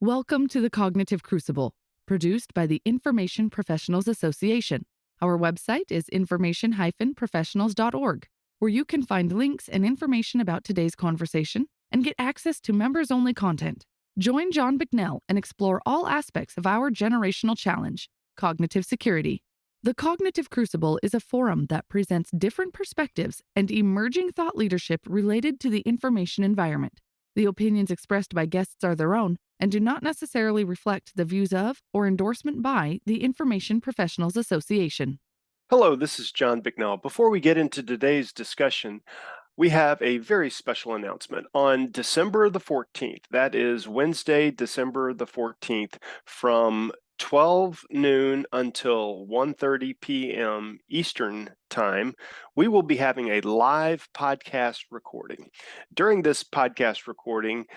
Welcome to the Cognitive Crucible, produced by the Information Professionals Association. Our website is information-professionals.org, where you can find links and information about today's conversation and get access to members-only content. Join John Bicknell and explore all aspects of our generational challenge, cognitive security. The Cognitive Crucible is a forum that presents different perspectives and emerging thought leadership related to the information environment. The opinions expressed by guests are their own and do not necessarily reflect the views of or endorsement by the Information Professionals Association. Hello, this is John Bicknell. Before we get into today's discussion, we have a very special announcement. On December the 14th, that is Wednesday, December the 14th, from 12 noon until 1:30 p.m. Eastern Time, we will be having a live podcast recording. During this podcast recording,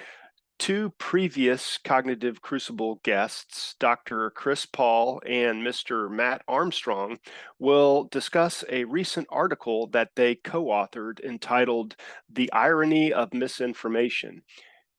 two previous Cognitive Crucible guests, Dr. Chris Paul and Mr. Matt Armstrong, will discuss a recent article that they co-authored entitled "The Irony of Misinformation: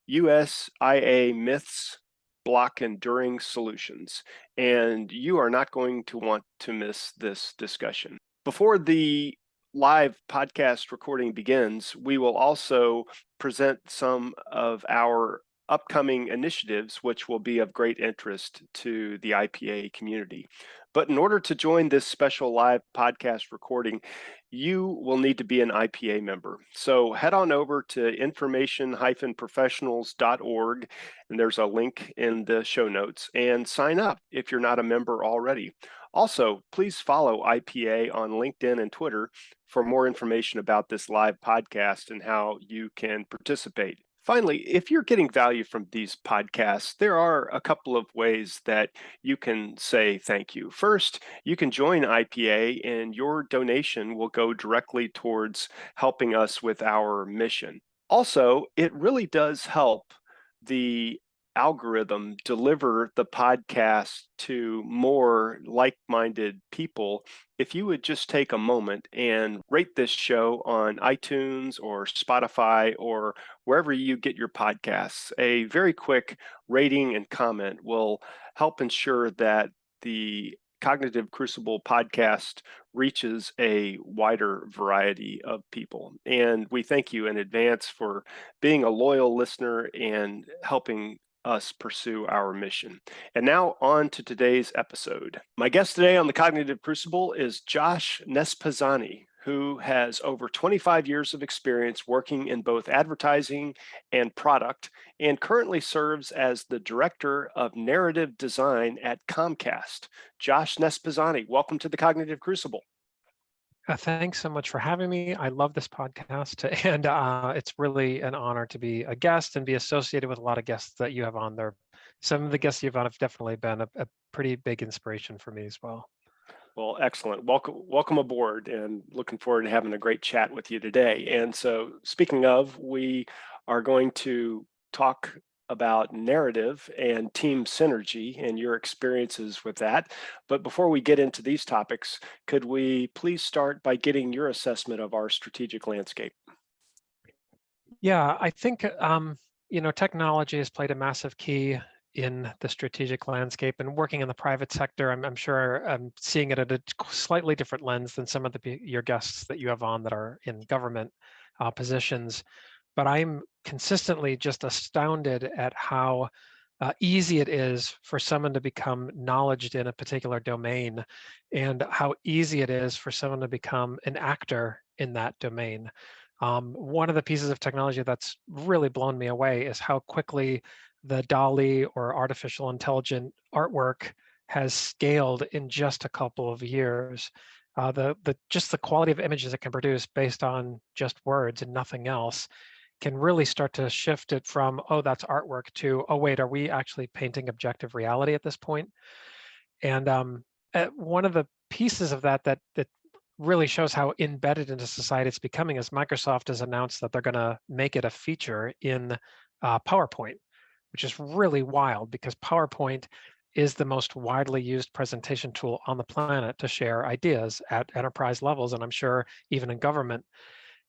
USIA Myths Block Enduring Solutions." And you are not going to want to miss this discussion. Before the live podcast recording begins, we will also present some of our upcoming initiatives, which will be of great interest to the IPA community. But in order to join this special live podcast recording, you will need to be an IPA member. So head on over to information-professionals.org, and there's a link in the show notes, and sign up if you're not a member already. Also, please follow IPA on LinkedIn and Twitter for more information about this live podcast and how you can participate. Finally, if you're getting value from these podcasts, there are a couple of ways that you can say thank you. First, you can join IPA and your donation will go directly towards helping us with our mission. Also, it really does help the algorithm deliver the podcast to more like-minded people if you would just take a moment and rate this show on iTunes or Spotify or wherever you get your podcasts. A very quick rating and comment will help ensure that the Cognitive Crucible podcast reaches a wider variety of people. And we thank you in advance for being a loyal listener and helping us pursue our mission. And now on to today's episode. My guest today on the Cognitive Crucible is Josh Nespodzany, who has over 25 years of experience working in both advertising and product, and currently serves as the Director of Narrative Design at Comcast. Josh Nespodzany, welcome to the Cognitive Crucible. Thanks so much for having me. I love this podcast, and it's really an honor to be a guest and be associated with a lot of guests that you have on there. Some of the guests you've on have definitely been a pretty big inspiration for me as well. Well, excellent. Welcome aboard, and looking forward to having a great chat with you today. And so, speaking of, we are going to talk about narrative and team synergy and your experiences with that. But before we get into these topics, could we please start by getting your assessment of our strategic landscape? Yeah, I think technology has played a massive key in the strategic landscape, and working in the private sector, I'm sure I'm seeing it at a slightly different lens than some of your guests that you have on that are in government positions. But I'm consistently just astounded at how easy it is for someone to become knowledgeable in a particular domain, and how easy it is for someone to become an actor in that domain. One of the pieces of technology that's really blown me away is how quickly the DALL-E or artificial intelligent artwork has scaled in just a couple of years. Just the quality of images it can produce based on just words and nothing else can really start to shift it from, oh, that's artwork, to, oh, wait, are we actually painting objective reality at this point? And one of the pieces of that really shows how embedded into society it's becoming is Microsoft has announced that they're going to make it a feature in PowerPoint, which is really wild because PowerPoint is the most widely used presentation tool on the planet to share ideas at enterprise levels, and I'm sure even in government.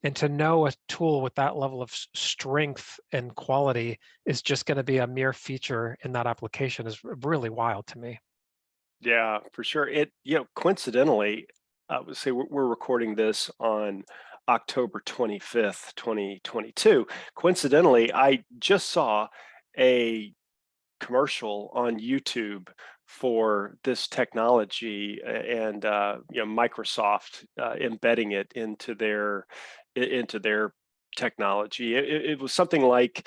And to know a tool with that level of strength and quality is just going to be a mere feature in that application is really wild to me. Yeah, for sure. Coincidentally, I would say we're recording this on October 25th, 2022. Coincidentally, I just saw a commercial on YouTube for this technology and Microsoft embedding it into their technology. It was something like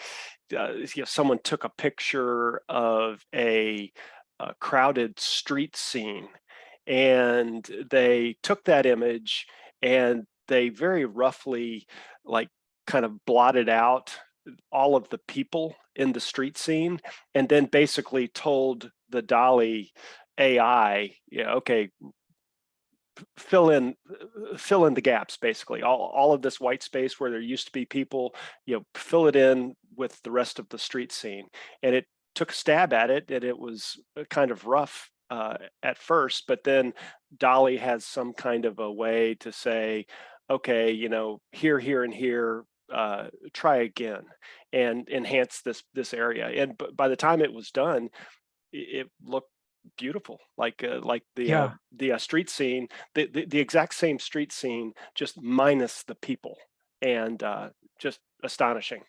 someone took a picture of a crowded street scene, and they took that image and they very roughly, like, kind of blotted out all of the people in the street scene, and then basically told the Dolly AI, yeah, okay, fill in fill in the gaps, basically all of this white space where there used to be people, fill it in with the rest of the street scene. And it took a stab at it, and it was kind of rough at first, but then Dolly has some kind of a way to say, okay, here and here, try again and enhance this area. And by the time it was done, it looked beautiful, like Yeah. the street scene, the exact same street scene, just minus the people, and just astonishing.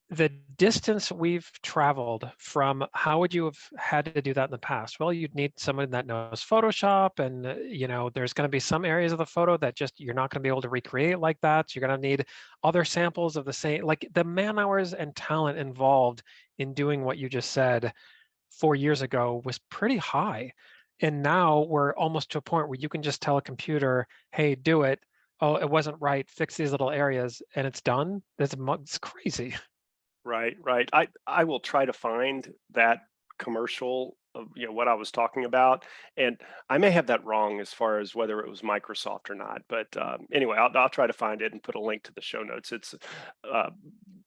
The distance we've traveled from how would you have had to do that in the past? Well, you'd need someone that knows Photoshop, and there's going to be some areas of the photo that just you're not going to be able to recreate like that. So you're going to need other samples of the same, like the man hours and talent involved in doing what you just said 4 years ago was pretty high. And now we're almost to a point where you can just tell a computer, hey, do it. Oh, it wasn't right. Fix these little areas, and it's done. It's crazy. Right, right. I will try to find that commercial of what I was talking about, and I may have that wrong as far as whether it was Microsoft or not. But anyway, I'll try to find it and put a link to the show notes. It's uh,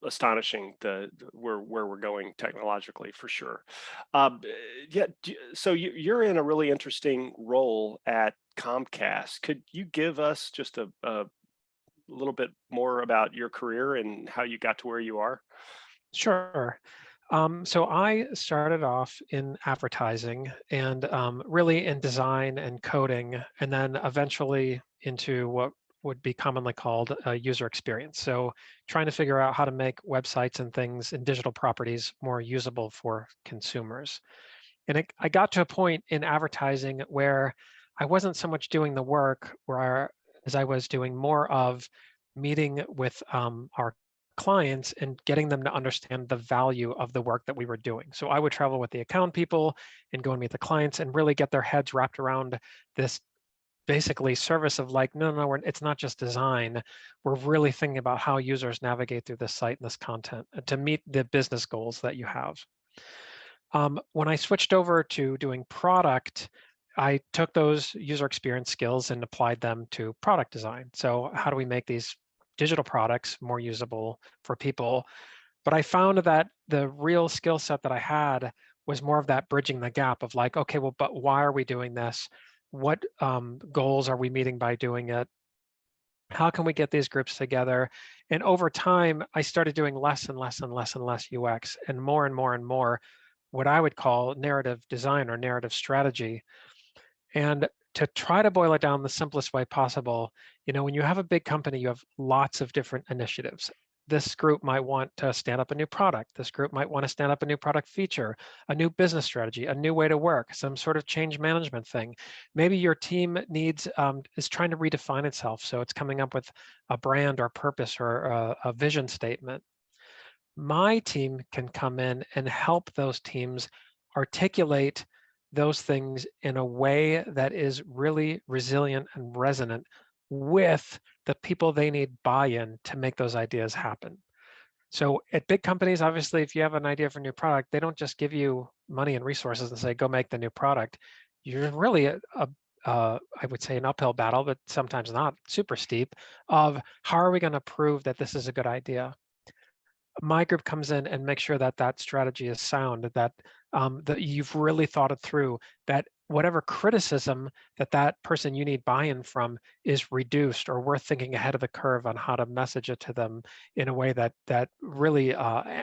astonishing where we're going technologically, for sure. Yeah. So you're in a really interesting role at Comcast. Could you give us just a little bit more about your career and how you got to where you are? Sure. So I started off in advertising and really in design and coding, and then eventually into what would be commonly called a user experience. So trying to figure out how to make websites and things and digital properties more usable for consumers. And I got to a point in advertising where I wasn't so much doing the work as I was doing more of meeting with our clients and getting them to understand the value of the work that we were doing. So I would travel with the account people and go and meet the clients and really get their heads wrapped around this basically service of like, no, no, it's not just design. We're really thinking about how users navigate through this site and this content to meet the business goals that you have. When I switched over to doing product, I took those user experience skills and applied them to product design. So how do we make these digital products more usable for people? But I found that the real skill set that I had was more of that bridging the gap of like, okay, well, but why are we doing this? What goals are we meeting by doing it? How can we get these groups together? And over time, I started doing less and less and less and less UX and more what I would call narrative design or narrative strategy. And to try to boil it down the simplest way possible, when you have a big company, you have lots of different initiatives. This group might want to stand up a new product. This group might want to stand up a new product feature, a new business strategy, a new way to work, some sort of change management thing. Maybe your team is trying to redefine itself. So it's coming up with a brand or purpose or a vision statement. My team can come in and help those teams articulate those things in a way that is really resilient and resonant with the people they need buy-in to make those ideas happen. So at big companies, obviously, if you have an idea for a new product, they don't just give you money and resources and say, go make the new product. You're really I would say an uphill battle, but sometimes not super steep, of how are we going to prove that this is a good idea? my group comes in and makes sure that that strategy is sound, that that you've really thought it through, that whatever criticism that that person you need buy-in from is reduced, or we're thinking ahead of the curve on how to message it to them in a way that really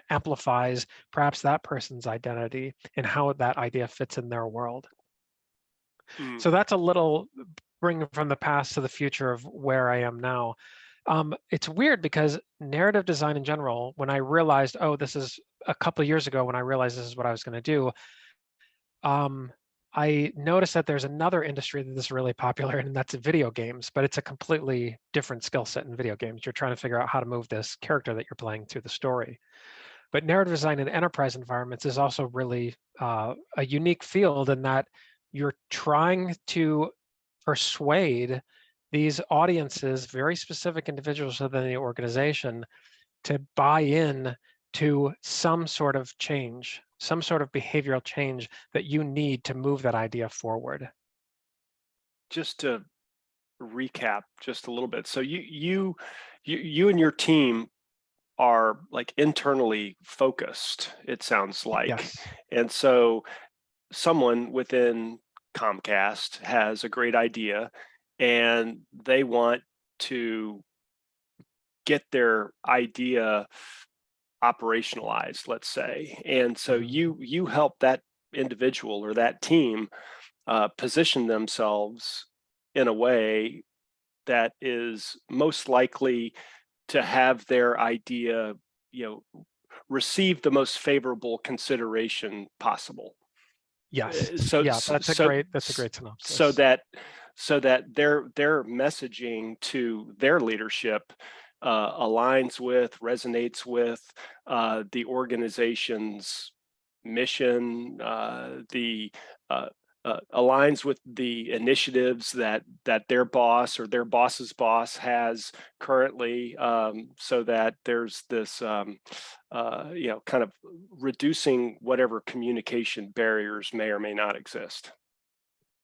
amplifies perhaps that person's identity and how that idea fits in their world. Mm. So that's a little bringing from the past to the future of where I am now. It's weird because narrative design in general, when I realized, oh, this is a couple of years ago when I realized this is what I was going to do, I noticed that there's another industry that is really popular, and that's video games, but it's a completely different skill set in video games. You're trying to figure out how to move this character that you're playing through the story. But narrative design in enterprise environments is also really a unique field in that you're trying to persuade these audiences, very specific individuals within the organization, to buy in to some sort of change, some sort of behavioral change that you need to move that idea forward. Just to recap just a little bit. So you and your team are like internally focused, it sounds like. Yes. And so someone within Comcast has a great idea and they want to get their idea operationalized, let's say. And so you help that individual or that team position themselves in a way that is most likely to have their idea, receive the most favorable consideration possible. Yes. So Yeah, that's a great synopsis. So that their messaging to their leadership aligns with, resonates with the organization's mission, the aligns with the initiatives that their boss or their boss's boss has currently, so that there's this kind of reducing whatever communication barriers may or may not exist.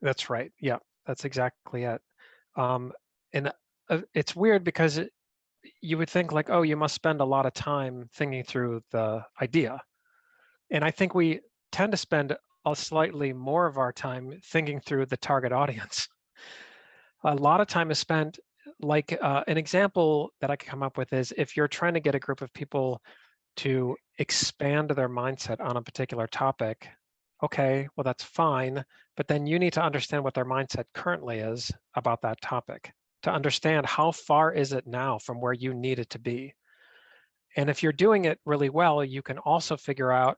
That's right. Yeah, that's exactly it. And it's weird because you would think like, oh, you must spend a lot of time thinking through the idea. And I think we tend to spend a slightly more of our time thinking through the target audience. A lot of time is spent, like an example that I could come up with is if you're trying to get a group of people to expand their mindset on a particular topic, okay, well, that's fine, but then you need to understand what their mindset currently is about that topic to understand how far is it now from where you need it to be. And if you're doing it really well, you can also figure out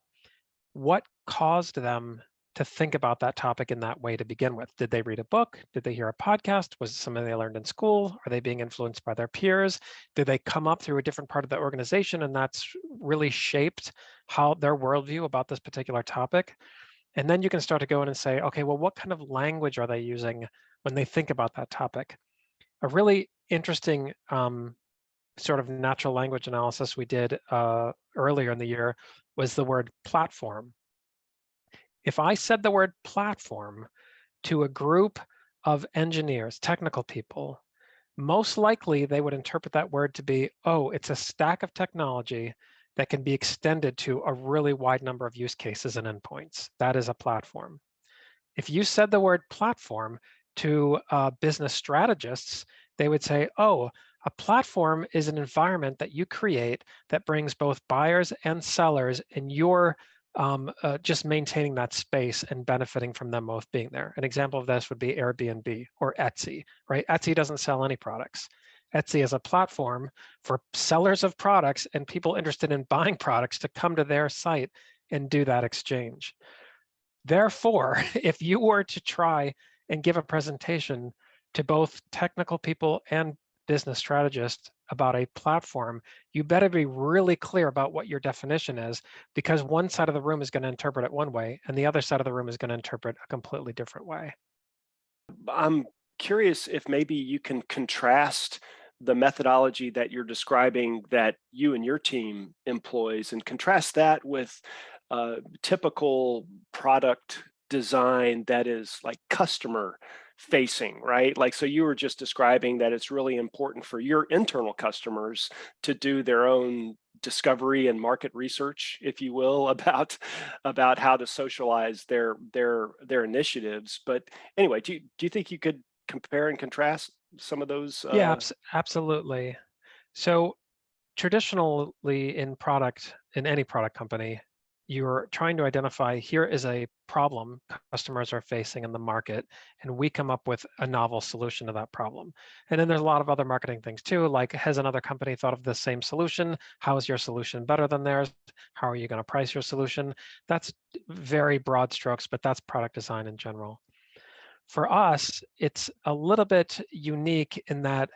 what caused them to think about that topic in that way to begin with. Did they read a book? Did they hear a podcast? Was it something they learned in school? Are they being influenced by their peers? Did they come up through a different part of the organization and that's really shaped how their worldview about this particular topic? And then you can start to go in and say, okay, well, what kind of language are they using when they think about that topic? A really interesting sort of natural language analysis we did earlier in the year was the word platform. If I said the word platform to a group of engineers, technical people, most likely they would interpret that word to be, oh, it's a stack of technology that can be extended to a really wide number of use cases and endpoints. That is a platform. If you said the word platform to business strategists, they would say, oh, a platform is an environment that you create that brings both buyers and sellers, and you're just maintaining that space and benefiting from them both being there. An example of this would be Airbnb or Etsy, right? Etsy doesn't sell any products. Etsy is a platform for sellers of products and people interested in buying products to come to their site and do that exchange. Therefore, if you were to try and give a presentation to both technical people and business strategists about a platform, you better be really clear about what your definition is, because one side of the room is going to interpret it one way and the other side of the room is going to interpret a completely different way. I'm curious if maybe you can contrast the methodology that you're describing that you and your team employs and contrast that with typical product design that is like customer facing, right? Like, so you were just describing that it's really important for your internal customers to do their own discovery and market research, if you will, about how to socialize their initiatives. But anyway, do you think you could compare and contrast some of those? Yeah, absolutely. So traditionally in any product company, you're trying to identify here is a problem customers are facing in the market, and we come up with a novel solution to that problem. And then there's a lot of other marketing things too, like has another company thought of the same solution? How is your solution better than theirs? How are you going to price your solution? That's very broad strokes, but that's product design in general. For us, it's a little bit unique in that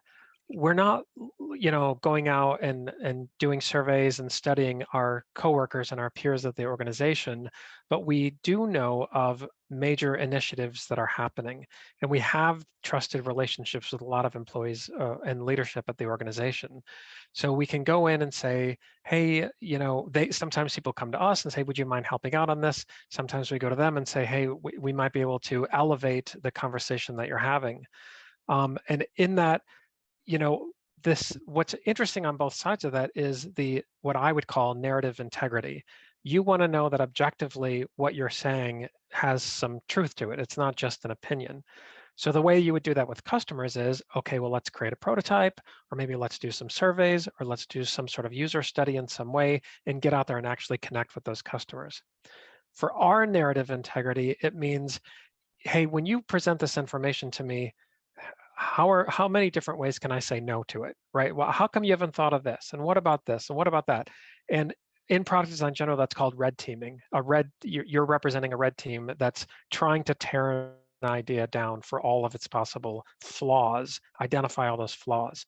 we're not, going out and doing surveys and studying our coworkers and our peers at the organization, but we do know of major initiatives that are happening, and we have trusted relationships with a lot of employees and leadership at the organization. So we can go in and say, hey, sometimes people come to us and say, would you mind helping out on this? Sometimes we go to them and say, hey, we might be able to elevate the conversation that you're having. And in that, what's interesting on both sides of that is what I would call narrative integrity. You want to know that objectively what you're saying has some truth to it. It's not just an opinion. So the way you would do that with customers is, okay, well, let's create a prototype, or maybe let's do some surveys, or let's do some sort of user study in some way and get out there and actually connect with those customers. For our narrative integrity, it means, hey, when you present this information to me, how many different ways can I say no to it, right? Well, how come you haven't thought of this? And what about this? And what about that? And in product design general, that's called red teaming. You're representing a red team that's trying to tear an idea down for all of its possible flaws, identify all those flaws.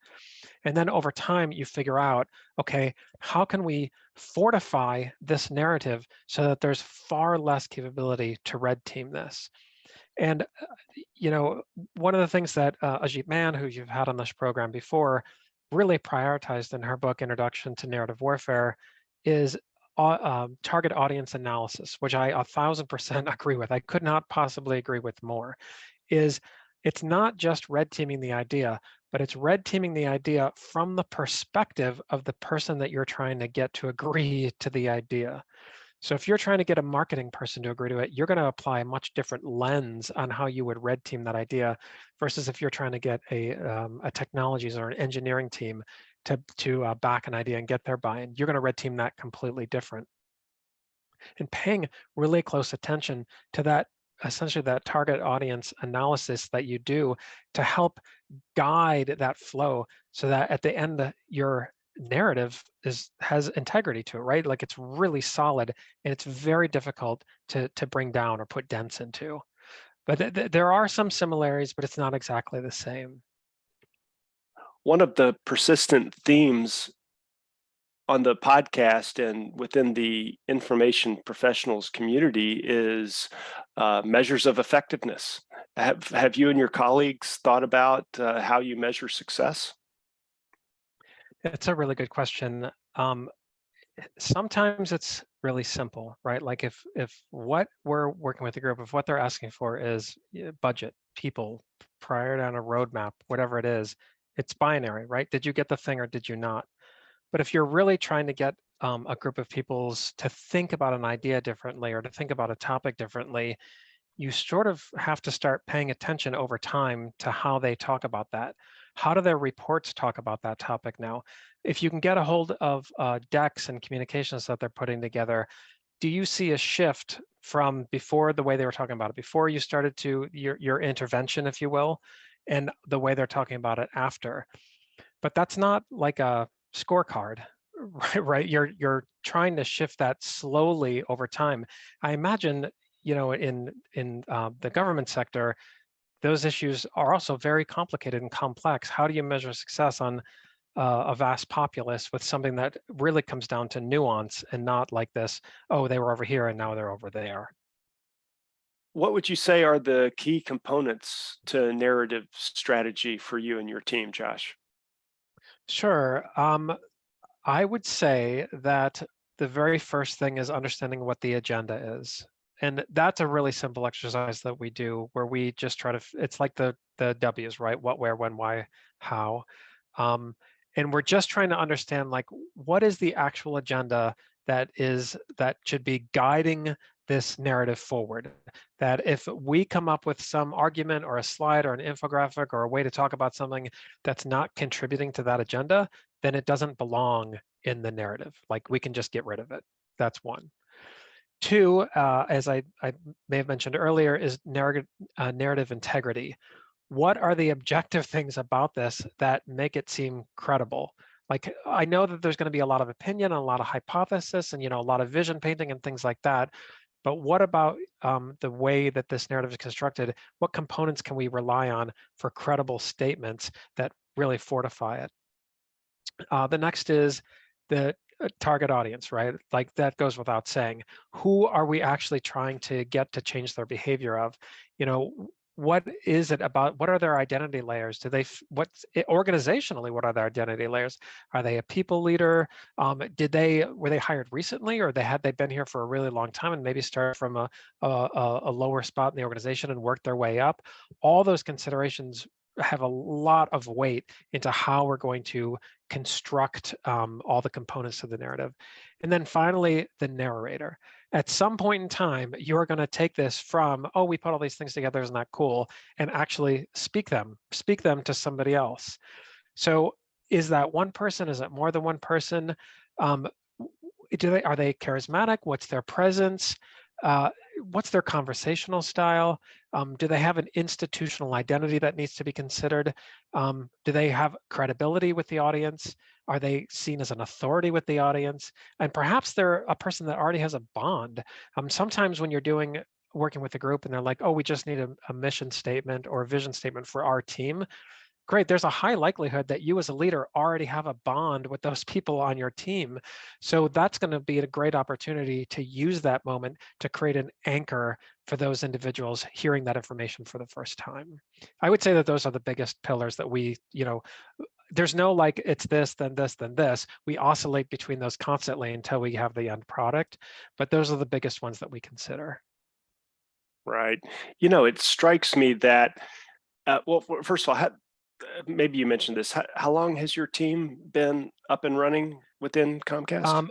And then over time, you figure out, okay, how can we fortify this narrative so that there's far less capability to red team this? And one of the things that Ajit Mann, who you've had on this program before, really prioritized in her book, Introduction to Narrative Warfare, is target audience analysis, which I 1,000% agree with. I could not possibly agree with more. It's not just red teaming the idea, but it's red teaming the idea from the perspective of the person that you're trying to get to agree to the idea. So if you're trying to get a marketing person to agree to it, you're going to apply a much different lens on how you would red team that idea versus if you're trying to get a technologies or an engineering team to back an idea and get their buy-in. You're going to red team that completely different. And paying really close attention to that, essentially that target audience analysis that you do to help guide that flow so that at the end, your narrative has integrity to it, right? Like it's really solid and it's very difficult to bring down or put dents into. But there are some similarities, but it's not exactly the same. One of the persistent themes on the podcast and within the information professionals community is measures of effectiveness. Have you and your colleagues thought about how you measure success? It's a really good question. Sometimes it's really simple, right? Like if what we're working with the group, if what they're asking for is budget, people, priority on a roadmap, whatever it is, it's binary, right? Did you get the thing or did you not? But if you're really trying to get a group of people to think about an idea differently or to think about a topic differently, you sort of have to start paying attention over time to how they talk about that. How do their reports talk about that topic now? If you can get a hold of decks and communications that they're putting together, do you see a shift from before the way they were talking about it, before you started to your intervention, if you will, and the way they're talking about it after? But that's not like a scorecard, right? You're trying to shift that slowly over time. I imagine, in the government sector, those issues are also very complicated and complex. How do you measure success on a vast populace with something that really comes down to nuance and not like this, oh, they were over here and now they're over there? What would you say are the key components to narrative strategy for you and your team, Josh? Sure. I would say that the very first thing is understanding what the agenda is. And that's a really simple exercise that we do where we just try to, it's like the W's, right? What, where, when, why, how. And we're just trying to understand, like, what is the actual agenda that should be guiding this narrative forward. That if we come up with some argument or a slide or an infographic or a way to talk about something that's not contributing to that agenda, then it doesn't belong in the narrative. Like, we can just get rid of it. That's one. Two, as I may have mentioned earlier, is narrative integrity. What are the objective things about this that make it seem credible? Like, I know that there's going to be a lot of opinion and a lot of hypothesis and, a lot of vision painting and things like that. But what about the way that this narrative is constructed? What components can we rely on for credible statements that really fortify it? The next is the target audience, right? Like, that goes without saying. Who are we actually trying to get to change their behavior of? What is it about? What are their identity layers? Organizationally, what are their identity layers? Are they a people leader? Were they hired recently, or had they been here for a really long time and maybe started from a lower spot in the organization and worked their way up? All those considerations have a lot of weight into how we're going to construct all the components of the narrative. And then finally, the narrator. At some point in time, you're going to take this from, oh, we put all these things together, isn't that cool, and actually speak them to somebody else. So is that one person? Is it more than one person? Are they charismatic? What's their presence? What's their conversational style? Do they have an institutional identity that needs to be considered? Do they have credibility with the audience? Are they seen as an authority with the audience? And perhaps they're a person that already has a bond. Sometimes when you're working with a group and they're like, oh, we just need a mission statement or a vision statement for our team. Great, there's a high likelihood that you as a leader already have a bond with those people on your team. So that's going to be a great opportunity to use that moment to create an anchor for those individuals hearing that information for the first time. I would say that those are the biggest pillars that there's no like, it's this, then this, then this. We oscillate between those constantly until we have the end product, but those are the biggest ones that we consider. Right. It strikes me that, well, first of all, maybe you mentioned this. How long has your team been up and running within Comcast?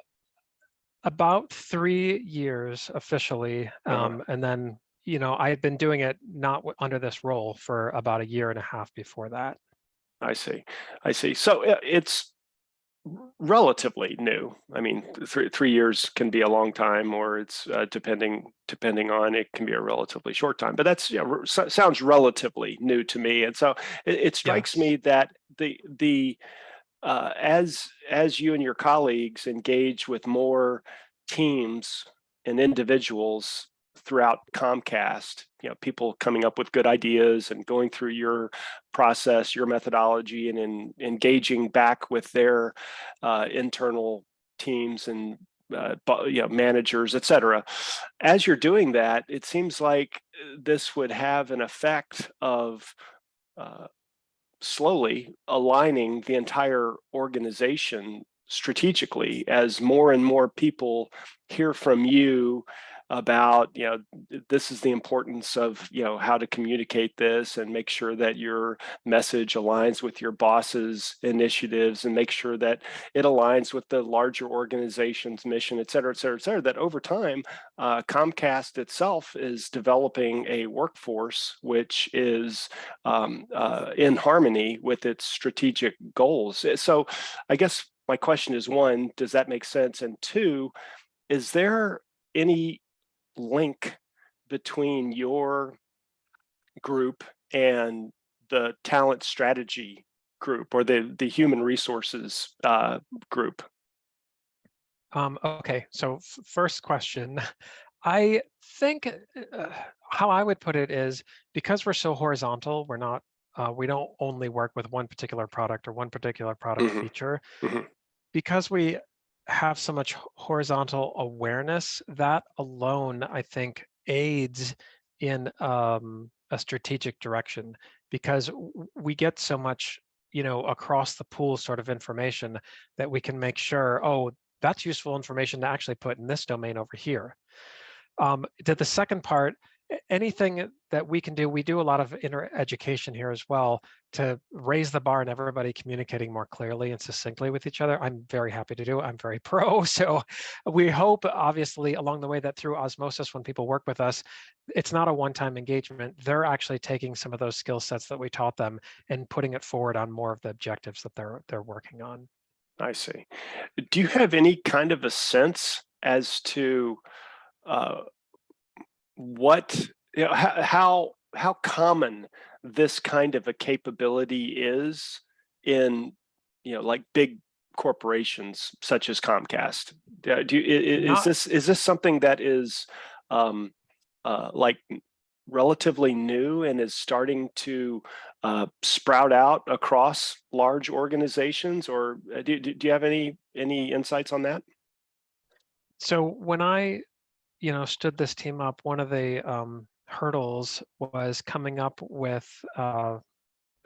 About 3 years officially, and then I had been doing it not under this role for about 1.5 years before that. I see. So it's relatively new. I mean, 3 years can be a long time, or it's depending on, it can be a relatively short time. But that's sounds relatively new to me, and so it strikes me that as you and your colleagues engage with more teams and individuals throughout Comcast, people coming up with good ideas and going through your process, your methodology, and engaging back with their internal teams and managers, et cetera. As you're doing that, it seems like this would have an effect of slowly aligning the entire organization strategically as more and more people hear from you about, this is the importance of, how to communicate this and make sure that your message aligns with your boss's initiatives and make sure that it aligns with the larger organization's mission, et cetera, et cetera, et cetera, that over time, Comcast itself is developing a workforce which is in harmony with its strategic goals. So I guess my question is, one, does that make sense? And two, is there any link between your group and the talent strategy group or the human resources group? Okay, so first question. I think how I would put it is, because we're so horizontal, we don't only work with one particular product or one particular product feature. Because we have so much horizontal awareness, that alone, I think, aids in a strategic direction, because we get so much, across the pool sort of information that we can make sure, oh, that's useful information to actually put in this domain over here. To the second part, anything that we can do, we do a lot of inner education here as well to raise the bar and everybody communicating more clearly and succinctly with each other. I'm very happy to do it. I'm very pro. So we hope, obviously, along the way that through osmosis, when people work with us, it's not a one-time engagement. They're actually taking some of those skill sets that we taught them and putting it forward on more of the objectives that they're working on. I see. Do you have any kind of a sense as to uh, what, how common this kind of a capability is in, like big corporations such as Comcast? Not Is this something that is like relatively new and is starting to sprout out across large organizations, or do you have any insights on that? so when I stood this team up, one of the hurdles was coming up with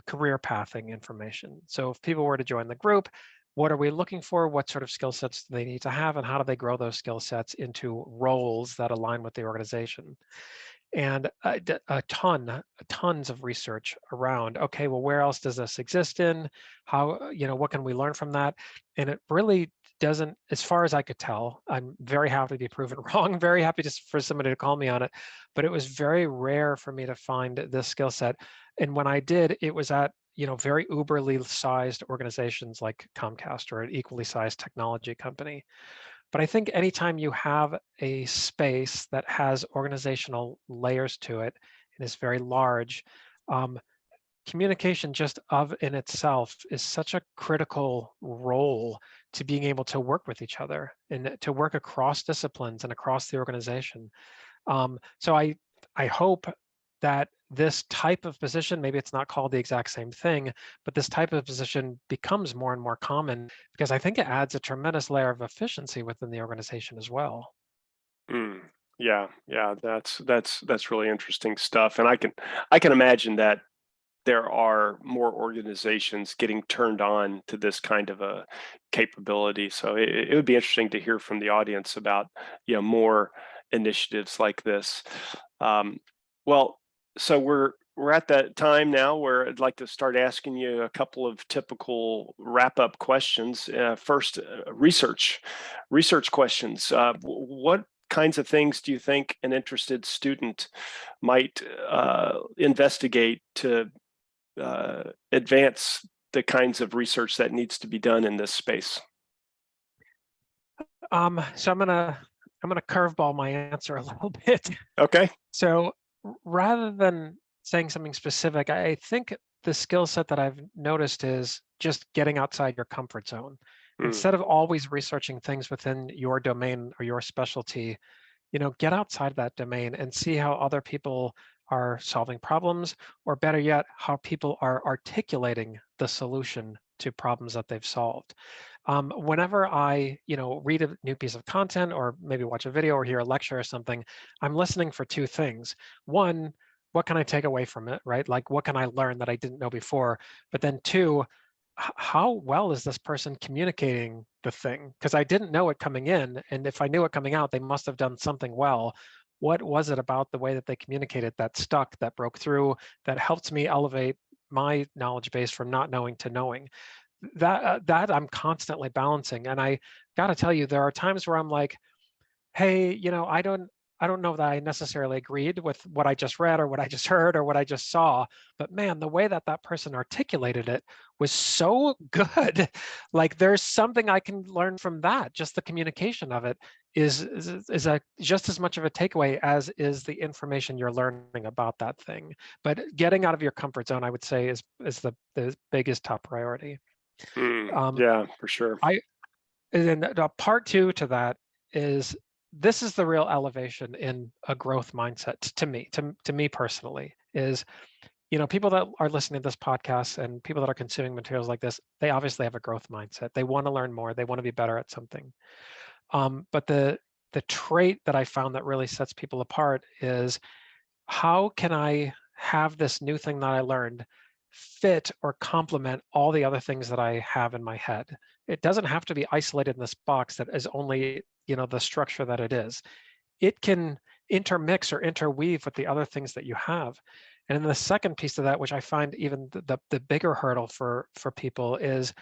career pathing information. So if people were to join the group, what are we looking for? What sort of skill sets do they need to have, and how do they grow those skill sets into roles that align with the organization? And tons of research around, okay, well, where else does this exist in? How, what can we learn from that? And it really doesn't, as far as I could tell, I'm very happy to be proven wrong, very happy just for somebody to call me on it, but it was very rare for me to find this skill set. And when I did, it was at, very uberly sized organizations like Comcast or an equally sized technology company. But I think anytime you have a space that has organizational layers to it and is very large, um, communication just of in itself is such a critical role to being able to work with each other and to work across disciplines and across the organization. So I hope that this type of position, maybe it's not called the exact same thing, but this type of position becomes more and more common because I think it adds a tremendous layer of efficiency within the organization as well. Mm, yeah, that's really interesting stuff, and I can imagine that there are more organizations getting turned on to this kind of a capability. So it would be interesting to hear from the audience about more initiatives like this. Um, well, so we're at that time now where I'd like to start asking you a couple of typical wrap up questions. First, research questions. What kinds of things do you think an interested student might investigate to advance the kinds of research that needs to be done in this space? So I'm gonna curveball my answer a little bit. Okay. So rather than saying something specific, I think the skill set that I've noticed is just getting outside your comfort zone. Mm, Instead of always researching things within your domain or your specialty, get outside that domain and see how other people are solving problems, or better yet, how people are articulating the solution to problems that they've solved. Whenever I, read a new piece of content or maybe watch a video or hear a lecture or something, I'm listening for two things. One, what can I take away from it, right? Like, what can I learn that I didn't know before? But then two, how well is this person communicating the thing? Because I didn't know it coming in, and if I knew it coming out, they must have done something well. What was it about the way that they communicated that stuck, that broke through, that helped me elevate my knowledge base from not knowing to knowing? That I'm constantly balancing, and I got to tell you, there are times where I'm like, hey, I don't know that I necessarily agreed with what I just read or what I just heard or what I just saw, but man, the way that that person articulated it was so good. Like, there's something I can learn from that. Just the communication of it is a just as much of a takeaway as is the information you're learning about that thing. But getting out of your comfort zone, I would say, is the biggest top priority. Um, yeah, for sure. I and then part two to that is, this is the real elevation in a growth mindset to me personally, is, people that are listening to this podcast and people that are consuming materials like this, they obviously have a growth mindset. They want to learn more. They want to be better at something. But the trait that I found that really sets people apart is, how can I have this new thing that I learned fit or complement all the other things that I have in my head? It doesn't have to be isolated in this box that is only, the structure that it is. It can intermix or interweave with the other things that you have. And then the second piece of that, which I find even the bigger hurdle for people, is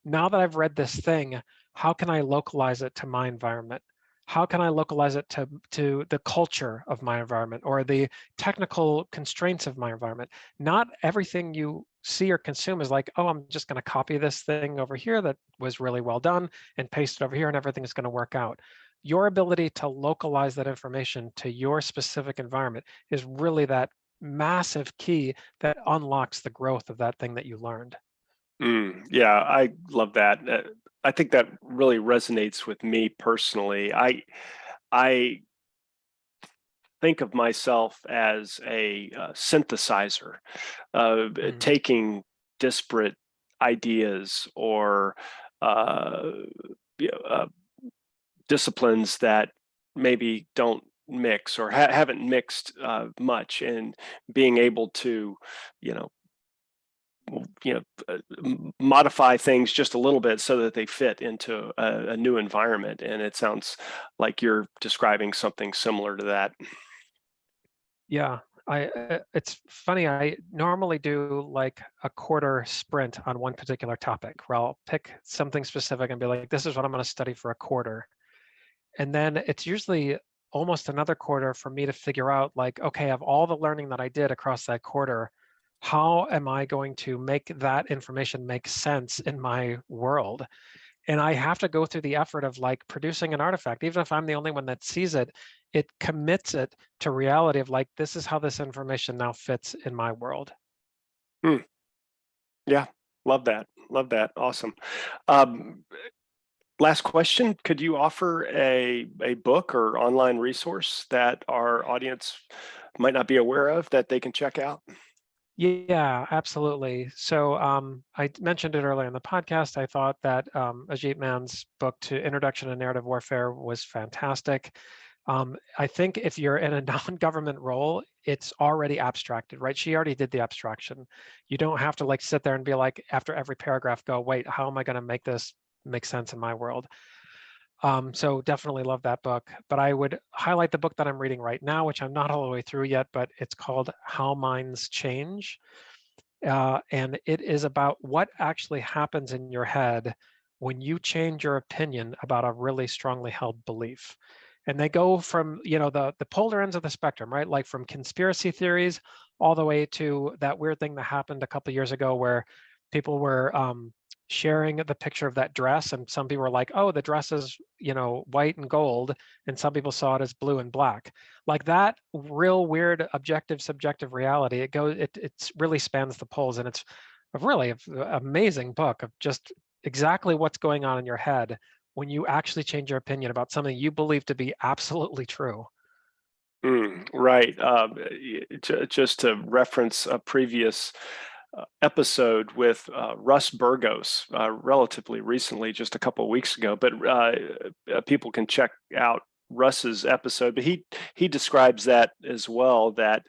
now that I've read this thing, how can I localize it to my environment? How can I localize it to the culture of my environment or the technical constraints of my environment? Not everything you see or consume is like, oh, I'm just going to copy this thing over here that was really well done and paste it over here and everything is going to work out. Your ability to localize that information to your specific environment is really that massive key that unlocks the growth of that thing that you learned. Yeah, I love that. I think that really resonates with me personally. I think of myself as a synthesizer, taking disparate ideas or you know, disciplines that maybe don't mix or haven't mixed much, and being able to, you know, modify things just a little bit so that they fit into a new environment. And it sounds like you're describing something similar to that. Yeah, it's funny. I normally do like a quarter sprint on one particular topic where I'll pick something specific and be like, this is what I'm going to study for a quarter. And then it's usually almost another quarter for me to figure out like, okay, of all the learning that I did across that quarter, how am I going to make that information make sense in my world? And I have to go through the effort of like producing an artifact, even if I'm the only one that sees it, it commits it to reality of like, this is how this information now fits in my world. Yeah, love that. Love that. Awesome. Um, Last question. Could you offer a book or online resource that our audience might not be aware of that they can check out? Yeah, absolutely. So I mentioned it earlier in the podcast. I thought that Ajit Mann's book to Introduction to Narrative Warfare was fantastic. I think if you're in a non-government role, it's already abstracted, right? She already did the abstraction. You don't have to like sit there and be like, after every paragraph, go, wait, how am I going to make this make sense in my world? So definitely love that book. But I would highlight the book that I'm reading right now, which I'm not all the way through yet, but it's called How Minds Change. And it is about what actually happens in your head when you change your opinion about a really strongly held belief. And they go from, the polar ends of the spectrum, right? Like from conspiracy theories all the way to that weird thing that happened a couple of years ago where people were sharing the picture of that dress, and some people were like, oh, the dress is white and gold, and some people saw it as blue and black. Like that real weird objective subjective reality, it really spans the poles, and it's a really amazing book of just exactly what's going on in your head when you actually change your opinion about something you believe to be absolutely true. Right. Just to reference a previous episode with Russ Burgos relatively recently, just a couple of weeks ago, but people can check out Russ's episode, but he describes that as well, that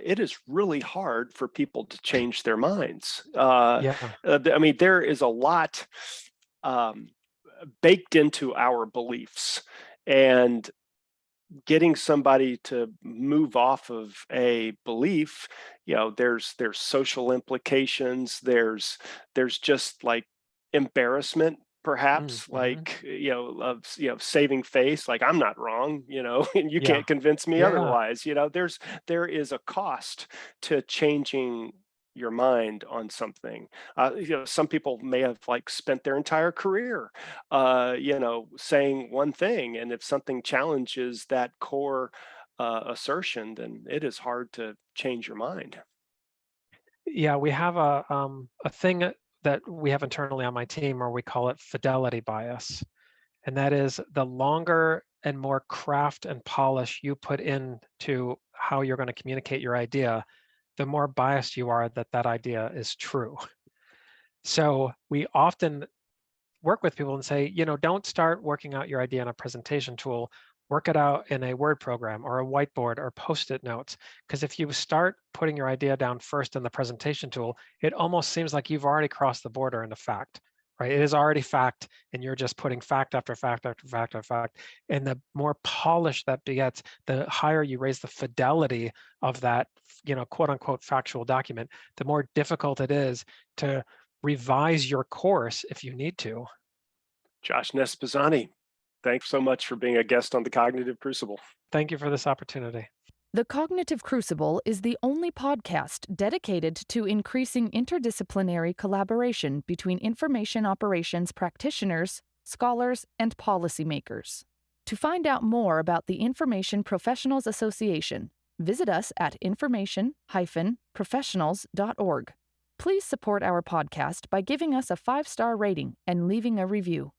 it is really hard for people to change their minds. Yeah. I mean, there is a lot baked into our beliefs, and getting somebody to move off of a belief, there's social implications, there's just like embarrassment, perhaps, like of saving face, like I'm not wrong, and you Yeah. can't convince me Yeah. otherwise. There is a cost to changing your mind on something. Some people may have like spent their entire career saying one thing, and if something challenges that core assertion, then it is hard to change your mind. Yeah, we have a thing that we have internally on my team where we call it fidelity bias. And that is the longer and more craft and polish you put into how you're going to communicate your idea, the more biased you are that that idea is true. So we often work with people and say, don't start working out your idea in a presentation tool. Work it out in a Word program or a whiteboard or Post-it notes. Because if you start putting your idea down first in the presentation tool, it almost seems like you've already crossed the border into fact, right? It is already fact, and you're just putting fact after fact after fact after fact. And the more polished that gets, the higher you raise the fidelity of that, quote unquote factual document, the more difficult it is to revise your course if you need to. Josh Nespodzany, thanks so much for being a guest on the Cognitive Crucible. Thank you for this opportunity. The Cognitive Crucible is the only podcast dedicated to increasing interdisciplinary collaboration between information operations practitioners, scholars, and policymakers. To find out more about the Information Professionals Association, visit us at information-professionals.org. Please support our podcast by giving us a 5-star rating and leaving a review.